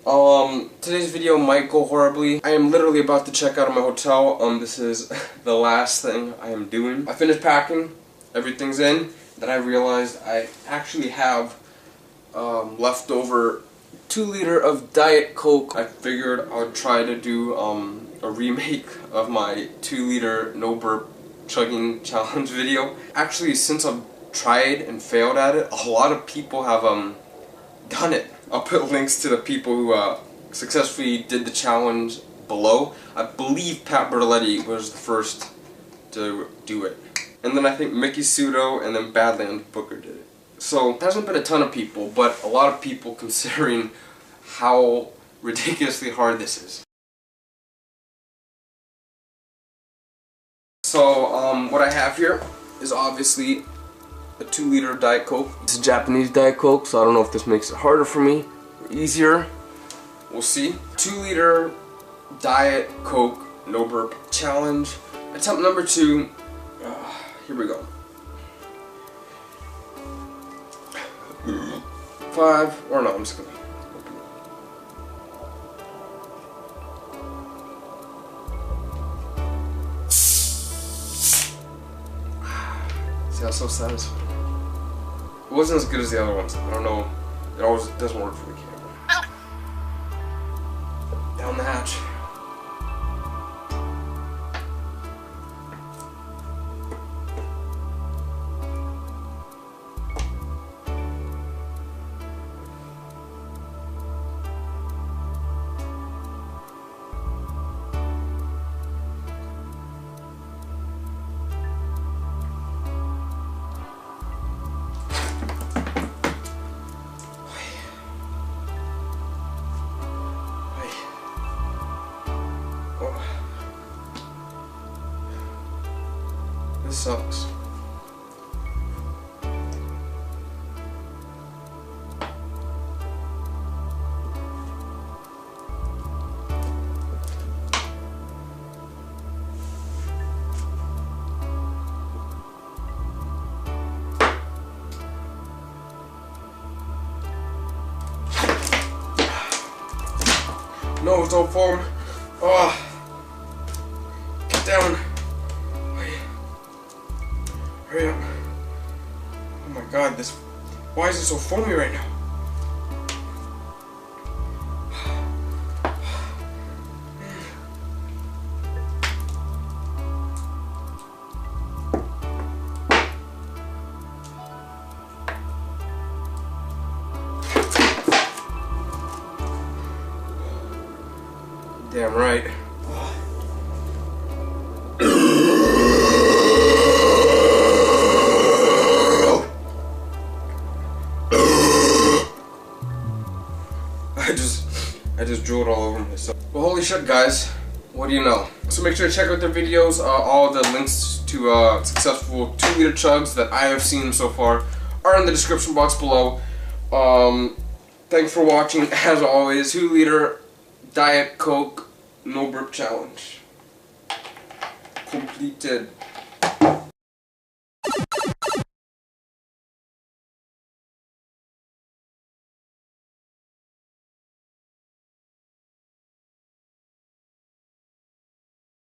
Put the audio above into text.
Today's video might go horribly. I am literally about to check out of my hotel. This is the last thing I am doing. I finished packing, everything's in, then I realized I actually have leftover 2 liter of Diet Coke. I figured I would try to do a remake of my 2 liter no burp chugging challenge video. Actually, since I've tried and failed at it, a lot of people have done it. I'll put links to the people who successfully did the challenge below. I believe Pat Bertoletti was the first to do it. And then I think Mickey Sudo and then Badland Booker did it. So there hasn't been a ton of people, but a lot of people considering how ridiculously hard this is. So what I have here is obviously a 2 liter Diet Coke. It's a Japanese Diet Coke, so I don't know if this makes it harder for me or easier. We'll see. 2 liter Diet Coke no burp challenge. Attempt number 2. Here we go. 5, or no, I'm just gonna. See, that's so satisfying. It wasn't as good as the other ones. I don't know. It always doesn't work for the camera. Down the hatch. This sucks. No, don't form. Oh, get down. Hurry up. Oh my god, this... Why is it so foamy right now? Damn right. I just drooled all over myself. Well, holy shit, guys. What do you know? So make sure to check out their videos. All the links to successful 2 liter chugs that I have seen so far are in the description box below. Thanks for watching. As always, 2 liter Diet Coke no burp challenge completed.